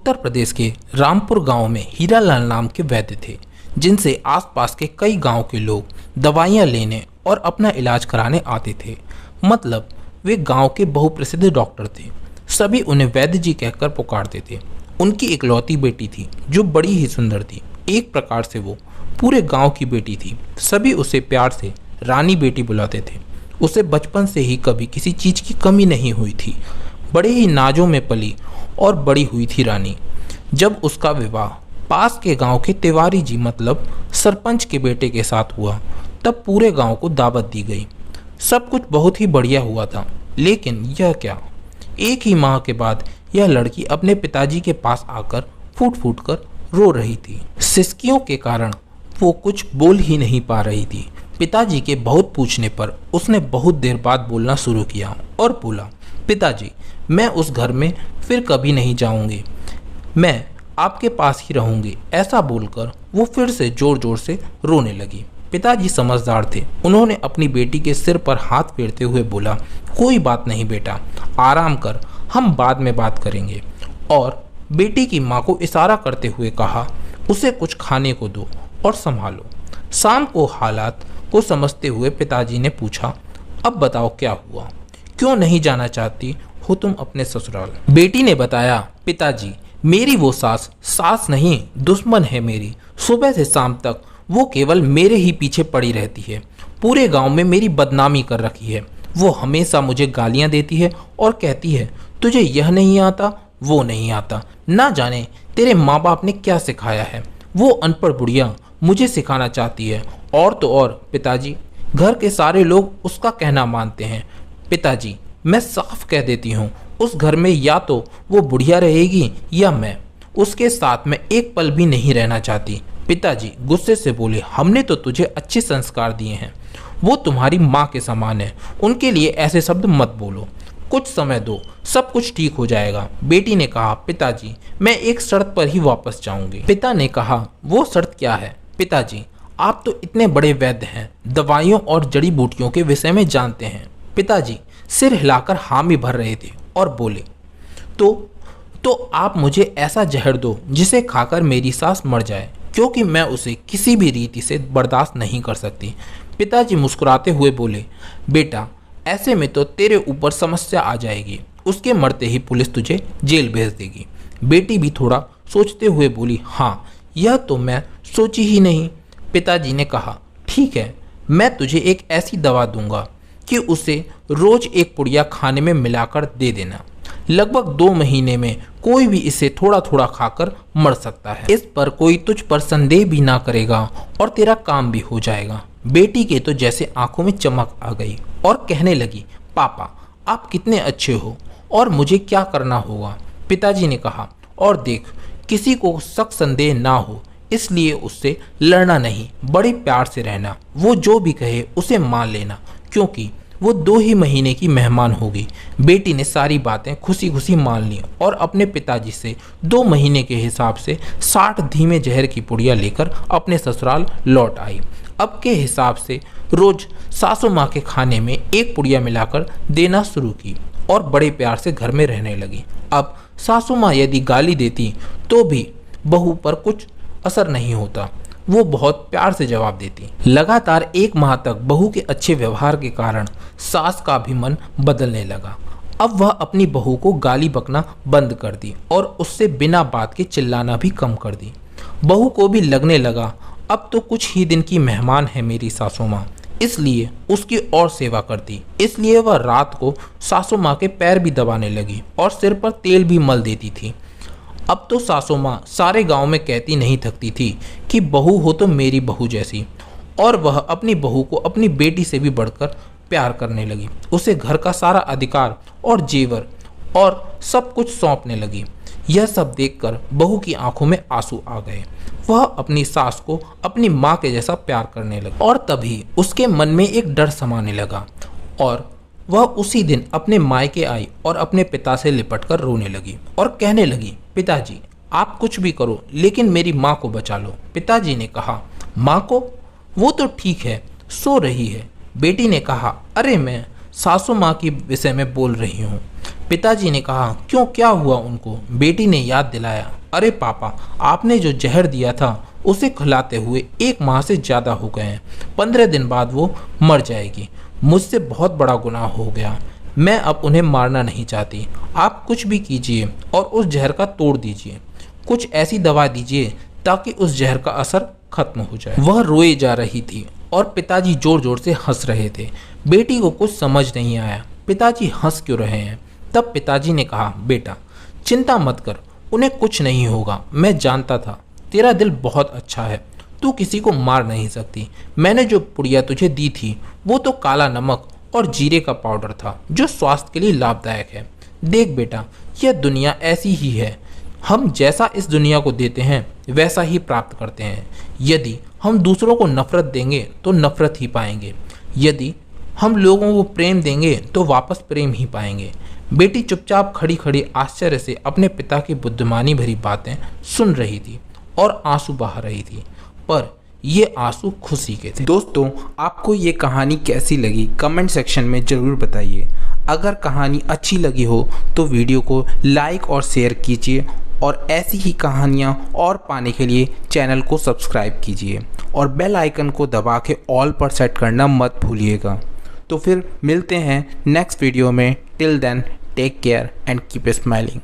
उत्तर प्रदेश के रामपुर गांव में हीरालाल नाम के वैद्य थे, जिनसे आसपास के कई गांव के लोग दवाइयां लेने और अपना इलाज कराने आते थे। मतलब वे गांव के बहुप्रसिद्ध डॉक्टर थे। सभी उन्हें वैद्य जी कहकर पुकारते थे। उनकी इकलौती बेटी थी जो बड़ी ही सुंदर थी। एक प्रकार से वो पूरे गांव की बेटी थी। सभी उसे प्यार से रानी बेटी बुलाते थे। उसे बचपन से ही कभी किसी चीज़ की कमी नहीं हुई थी। बड़े ही नाजों में पली और बड़ी हुई थी रानी। जब उसका विवाह पास के गांव के तिवारी जी मतलब सरपंच के बेटे के साथ हुआ, तब पूरे गांव को दावत दी गई। सब कुछ बहुत ही बढ़िया हुआ था। लेकिन यह क्या, एक ही माह के बाद यह लड़की अपने पिताजी के पास आकर फूट फूट कर रो रही थी। सिसकियों के कारण वो कुछ बोल ही नहीं पा रही थी। पिताजी के बहुत पूछने पर उसने बहुत देर बाद बोलना शुरू किया और बोला, पिताजी, मैं उस घर में फिर कभी नहीं जाऊंगी, मैं आपके पास ही रहूंगी। ऐसा बोलकर वो फिर से जोर जोर से रोने लगी। पिताजी समझदार थे। उन्होंने अपनी बेटी के सिर पर हाथ फेरते हुए बोला, कोई बात नहीं बेटा, आराम कर, हम बाद में बात करेंगे। और बेटी की माँ को इशारा करते हुए कहा, उसे कुछ खाने को दो और संभालो। शाम को हालात को समझते हुए पिताजी ने पूछा, अब बताओ क्या हुआ, क्यों नहीं जाना चाहती हो तुम अपने ससुराल? बेटी ने बताया, पिताजी, मेरी वो सास नहीं दुश्मन है मेरी। सुबह से शाम तक वो केवल मेरे ही पीछे पड़ी रहती है। पूरे गांव में मेरी बदनामी कर रखी है। वो हमेशा मुझे गालियां देती है और कहती है, तुझे यह नहीं आता, वो नहीं आता, ना जाने तेरे माँ बाप ने क्या सिखाया है। वो अनपढ़ बुढ़िया मुझे सिखाना चाहती है। और तो और पिताजी, घर के सारे लोग उसका कहना मानते हैं। पिताजी, मैं साफ कह देती हूँ, उस घर में या तो वो बुढ़िया रहेगी या मैं। उसके साथ में एक पल भी नहीं रहना चाहती। पिताजी गुस्से से बोले, हमने तो तुझे अच्छे संस्कार दिए हैं, वो तुम्हारी माँ के समान है, उनके लिए ऐसे शब्द मत बोलो, कुछ समय दो, सब कुछ ठीक हो जाएगा। बेटी ने कहा, पिताजी, मैं एक शर्त पर ही वापस जाऊंगी। पिता ने कहा, वो शर्त क्या है? पिताजी, आप तो इतने बड़े वैद्य हैं, दवाइयों और जड़ी बूटियों के विषय में जानते हैं। पिताजी सिर हिलाकर हामी भर रहे थे और बोले, तो आप मुझे ऐसा जहर दो जिसे खाकर मेरी सास मर जाए, क्योंकि मैं उसे किसी भी रीति से बर्दाश्त नहीं कर सकती। पिताजी मुस्कुराते हुए बोले, बेटा, ऐसे में तो तेरे ऊपर समस्या आ जाएगी, उसके मरते ही पुलिस तुझे जेल भेज देगी। बेटी भी थोड़ा सोचते हुए बोली, हाँ, यह तो मैं सोची ही नहीं। पिताजी ने कहा, ठीक है, मैं तुझे एक ऐसी दवा दूंगा कि उसे रोज एक पुड़िया खाने में मिलाकर दे देना। लगभग 2 महीने में कोई भी इसे थोड़ा थोड़ा खाकर मर सकता है। इस पर कोई तुझ पर संदेह भी ना करेगा और तेरा काम भी हो जाएगा। बेटी के तो जैसे आंखों में चमक आ गई और कहने लगी, पापा, आप कितने अच्छे हो और मुझे क्या करना होगा? पिताजी ने कहा, और देख, किसी को शक संदेह ना हो, इसलिए उससे लड़ना नहीं, बड़े प्यार से रहना। वो जो भी कहे उसे मान लेना, क्योंकि वो 2 ही महीने की मेहमान होगी। बेटी ने सारी बातें खुशी खुशी मान ली और अपने पिताजी से 2 महीने के हिसाब से 60 धीमे जहर की पुड़िया लेकर अपने ससुराल लौट आई। अब के हिसाब से रोज सासू माँ के खाने में एक पुड़िया मिलाकर देना शुरू की और बड़े प्यार से घर में रहने लगी। अब सासू माँ यदि गाली देती तो भी बहू पर कुछ असर नहीं होता, वो बहुत प्यार से जवाब देती। लगातार 1 माह तक बहू के अच्छे व्यवहार के कारण सास का भी मन बदलने लगा। अब वह अपनी बहू को गाली बकना बंद कर दी और उससे बिना बात के चिल्लाना भी कम कर दी। बहू को भी लगने लगा, अब तो कुछ ही दिन की मेहमान है मेरी सासू माँ, इसलिए उसकी और सेवा करती। इसलिए वह रात को सासू माँ के पैर भी दबाने लगी और सिर पर तेल भी मल देती थी। अब तो सासू माँ सारे गांव में कहती नहीं थकती थी कि बहू हो तो मेरी बहू जैसी, और वह अपनी बहू को अपनी बेटी से भी बढ़कर प्यार करने लगी। उसे घर का सारा अधिकार और जेवर और सब कुछ सौंपने लगी। यह सब देखकर बहू की आंखों में आंसू आ गए। वह अपनी सास को अपनी माँ के जैसा प्यार करने लगी और तभी उसके मन में एक डर समाने लगा और वह उसी दिन अपने मायके आई और अपने पिता से लिपटकर रोने लगी और कहने लगी, पिताजी, आप कुछ भी करो लेकिन मेरी माँ को बचा लो। पिताजी ने कहा, माँ को? वो तो ठीक है, सो रही है। बेटी ने कहा, अरे मैं सासू माँ के विषय में बोल रही हूँ। पिताजी ने कहा, क्यों, क्या हुआ उनको? बेटी ने याद दिलाया, अरे पापा, आपने जो जहर दिया था उसे खिलाते हुए 1 माह से ज़्यादा हो गए हैं। 15 दिन बाद वो मर जाएगी। मुझसे बहुत बड़ा गुनाह हो गया। मैं अब उन्हें मारना नहीं चाहती। आप कुछ भी कीजिए और उस जहर का तोड़ दीजिए। कुछ ऐसी दवा दीजिए ताकि उस जहर का असर खत्म हो जाए। वह रोए जा रही थी और पिताजी जोर जोर से हंस रहे थे। बेटी को कुछ समझ नहीं आया, पिताजी हंस क्यों रहे हैं। तब पिताजी ने कहा, बेटा चिंता मत कर, उन्हें कुछ नहीं होगा। मैं जानता था, तेरा दिल बहुत अच्छा है, तू किसी को मार नहीं सकती। मैंने जो पुड़िया तुझे दी थी वो तो काला नमक और जीरे का पाउडर था जो स्वास्थ्य के लिए लाभदायक है। देख बेटा, यह दुनिया ऐसी ही है। हम जैसा इस दुनिया को देते हैं वैसा ही प्राप्त करते हैं। यदि हम दूसरों को नफरत देंगे तो नफरत ही पाएंगे। यदि हम लोगों को प्रेम देंगे तो वापस प्रेम ही पाएंगे। बेटी चुपचाप खड़ी खड़ी आश्चर्य से अपने पिता की बुद्धिमानी भरी बातें सुन रही थी और आंसू बहा रही थी, पर ये आंसू खुशी के थे। दोस्तों, आपको ये कहानी कैसी लगी कमेंट सेक्शन में ज़रूर बताइए। अगर कहानी अच्छी लगी हो तो वीडियो को लाइक और शेयर कीजिए और ऐसी ही कहानियाँ और पाने के लिए चैनल को सब्सक्राइब कीजिए और बेल आइकन को दबा के ऑल पर सेट करना मत भूलिएगा। तो फिर मिलते हैं नेक्स्ट वीडियो में। Till then take care and keep smiling.